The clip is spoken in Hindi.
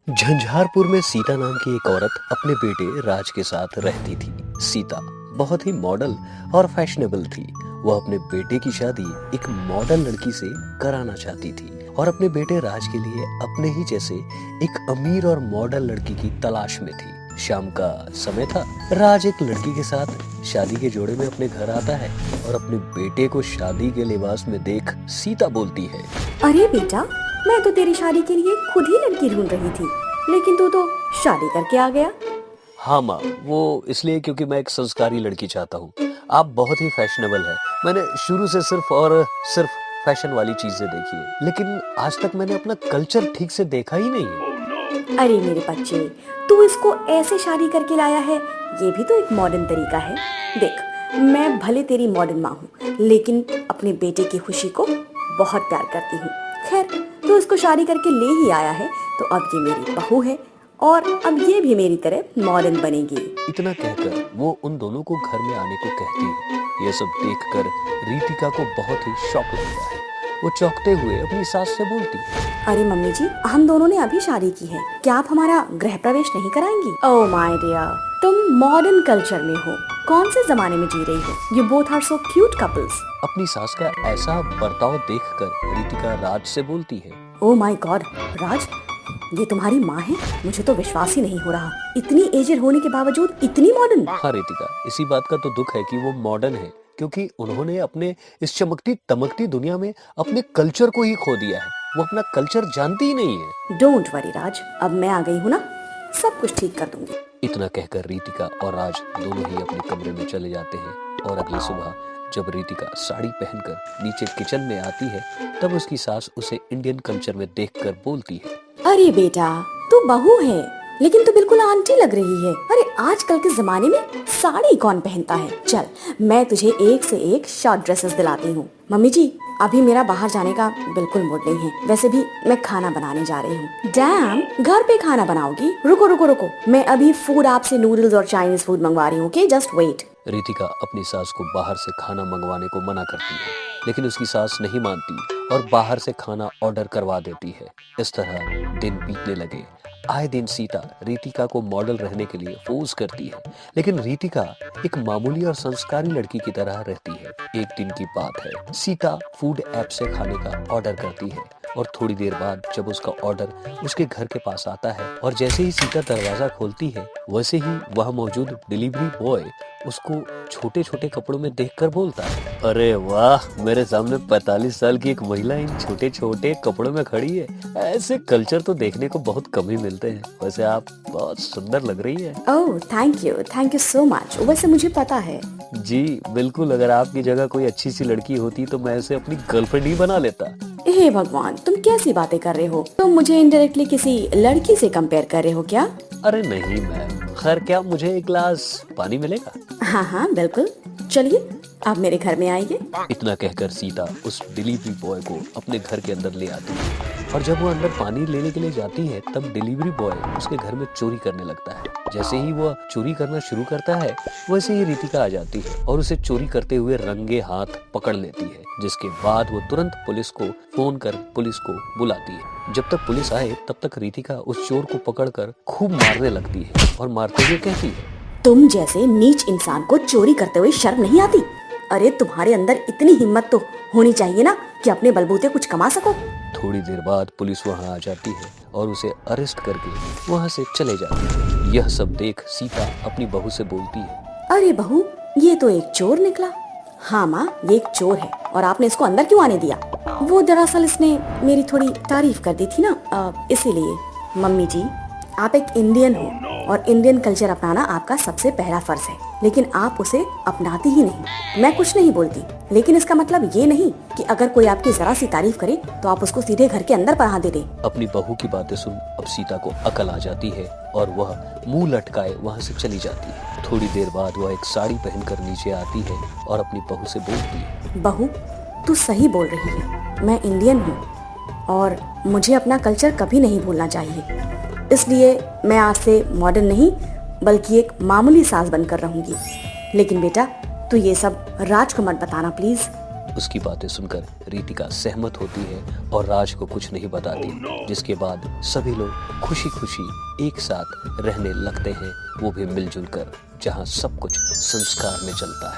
झंझारपुर में सीता नाम की एक औरत अपने बेटे राज के साथ रहती थी। सीता बहुत ही मॉडल और फैशनेबल थी। वह अपने बेटे की शादी एक मॉडल लड़की से कराना चाहती थी और अपने बेटे राज के लिए अपने ही जैसे एक अमीर और मॉडल लड़की की तलाश में थी। शाम का समय था। राज एक लड़की के साथ शादी के जोड़े में अपने घर आता है और अपने बेटे को शादी के लिबास में देख सीता बोलती है, अरे बेटा, मैं तो तेरी शादी के लिए खुद ही लड़की ढूंढ रही थी, लेकिन तू तो शादी करके आ गया। हाँ माँ, वो इसलिए क्योंकि मैं एक संस्कारी लड़की चाहता हूँ। आप बहुत ही फैशनेबल है। मैंने शुरू से सिर्फ फैशन वाली चीजें देखी है, लेकिन आज तक मैंने अपना कल्चर ठीक से देखा ही नहीं है। अरे मेरे बच्चे, तू इसको ऐसे शादी करके लाया है, ये भी तो एक मॉडर्न तरीका है। देख, मैं भले तेरी मॉडर्न माँ हूँ, लेकिन अपने बेटे की खुशी को बहुत प्यार करती हूँ। खैर, तू इसको शादी करके ले ही आया है, तो अब ये मेरी बहू है और अब ये भी मेरी तरह मॉडर्न बनेगी। इतना कहकर वो उन दोनों को घर में आने को कहती है। यह सब देखकर रीतिका को बहुत ही शौक लगता है। वो चौंकते हुए अपनी सास से बोलती है, अरे मम्मी जी, हम दोनों ने अभी शादी की है, क्या आप हमारा गृह प्रवेश नहीं कराएंगी? ओह माय डियर, तुम मॉडर्न कल्चर में हो, कौन से जमाने में जी रही हो? You both are so cute couples. अपनी सास का ऐसा बर्ताव देखकर रीतिका राज से बोलती है, ओह माय गॉड, राज, ये तुम्हारी माँ है? मुझे तो विश्वास ही नहीं हो रहा, इतनी एजेड होने के बावजूद इतनी मॉडर्न। हाँ रीतिका, इसी बात का तो दुख है कि वो मॉडर्न है, क्योंकि उन्होंने अपने इस चमकती तमकती दुनिया में अपने कल्चर को ही खो दिया है। वो अपना कल्चर जानती ही नहीं है। डोंट वरी राज, अब मैं आ गई हूँ ना, सब कुछ ठीक कर दूंगी। इतना कहकर रीतिका और राज दोनों ही अपने कमरे में चले जाते हैं और अगली सुबह जब रीतिका साड़ी पहनकर नीचे किचन में आती है, तब उसकी सास उसे इंडियन कल्चर में देखकर बोलती है, अरे बेटा, तू बहू है, लेकिन तू बिल्कुल आंटी लग रही है। अरे आजकल के जमाने में साड़ी कौन पहनता है? चल, मैं तुझे एक से एक शॉर्ट ड्रेसेस दिलाती हूँ। मम्मी जी, अभी मेरा बाहर जाने का बिल्कुल मूड नहीं है। वैसे भी मैं खाना बनाने जा रही हूँ। डैम, घर पे खाना बनाओगी? रुको रुको रुको, मैं अभी फूड आपसे नूडल्स और चाइनीज फूड मंगवा रही हूँ। Okay, just wait. रीतिका अपनी सास को बाहर से खाना मंगवाने को मना करती है, लेकिन उसकी सास नहीं मानती और बाहर से खाना ऑर्डर करवा देती है। इस तरह दिन बीतने लगे। आए दिन सीता रीतिका को मॉडल रहने के लिए फोर्स करती है, लेकिन रीतिका एक मामूली और संस्कारी लड़की की तरह रहती है। एक दिन की बात है, सीता फूड ऐप से खाने का ऑर्डर करती है और थोड़ी देर बाद जब उसका ऑर्डर उसके घर के पास आता है और जैसे ही सीता दरवाजा खोलती है, वैसे ही वहाँ मौजूद डिलीवरी बॉय उसको छोटे छोटे कपड़ों में देखकर बोलता है, अरे वाह, मेरे सामने 45 साल की एक महिला इन छोटे छोटे कपड़ों में खड़ी है। ऐसे कल्चर तो देखने को बहुत कम ही मिलते हैं। वैसे आप बहुत सुंदर लग रही है। Oh thank you so much. वैसे मुझे पता है। जी बिल्कुल, अगर आपकी जगह कोई अच्छी सी लड़की होती तो मैं उसे अपनी गर्लफ्रेंड ही बना लेता। हे भगवान, तुम कैसी बातें कर रहे हो? तुम मुझे इनडायरेक्टली किसी लड़की से कंपेयर कर रहे हो क्या? अरे नहीं मैम, खैर क्या मुझे एक गिलास पानी मिलेगा? हाँ हाँ बिल्कुल, चलिए आप मेरे घर में आइए। इतना कहकर सीता उस डिलीवरी बॉय को अपने घर के अंदर ले आती है और जब वो अंदर पानी लेने के लिए जाती है, तब डिलीवरी बॉय उसके घर में चोरी करने लगता है। जैसे ही वो चोरी करना शुरू करता है, वैसे ही रीतिका आ जाती है और उसे चोरी करते हुए रंगे हाथ पकड़ लेती है, जिसके बाद वो तुरंत पुलिस को फोन कर पुलिस को बुलाती है। जब तक पुलिस आए तब तक रीतिका उस चोर को पकड़कर खूब मारने लगती है और मारते हुए कहती है, तुम जैसे नीच इंसान को चोरी करते हुए शर्म नहीं आती? अरे तुम्हारे अंदर इतनी हिम्मत तो होनी चाहिए ना कि अपने बलबूते कुछ कमा सको। थोड़ी देर बाद पुलिस वहां आ जाती है और उसे अरेस्ट करके वहां से चले जाती है। यह सब देख सीता अपनी बहू से बोलती है, अरे बहू, ये तो एक चोर निकला। हाँ माँ, ये एक चोर है और आपने इसको अंदर क्यों आने दिया? वो दरअसल इसने मेरी थोड़ी तारीफ कर दी थी ना, इसीलिए। मम्मी जी, आप एक इंडियन हो और इंडियन कल्चर अपनाना आपका सबसे पहला फर्ज है, लेकिन आप उसे अपनाती ही नहीं। मैं कुछ नहीं बोलती, लेकिन इसका मतलब ये नहीं कि अगर कोई आपकी जरा सी तारीफ करे तो आप उसको सीधे घर के अंदर पढ़ा दे। अपनी बहू की बातें सुन अब सीता को अकल आ जाती है और वह मुंह लटकाए वहां से चली जाती है। थोड़ी देर बाद वह एक साड़ी पहनकर नीचे आती है और अपनी बहू से बोलती है, बहू, तू सही बोल रही है, मैं इंडियन हूँ और मुझे अपना कल्चर कभी नहीं भूलना चाहिए। इसलिए मैं आज से मॉडर्न नहीं बल्कि एक मामूली सास बनकर रहूंगी। लेकिन बेटा, तू ये सब राज को मत बताना प्लीज। उसकी बातें सुनकर रितिका सहमत होती है और राज को कुछ नहीं बताती, जिसके बाद सभी लोग खुशी खुशी एक साथ रहने लगते हैं, वो भी मिलजुल कर, जहाँ सब कुछ संस्कार में चलता है।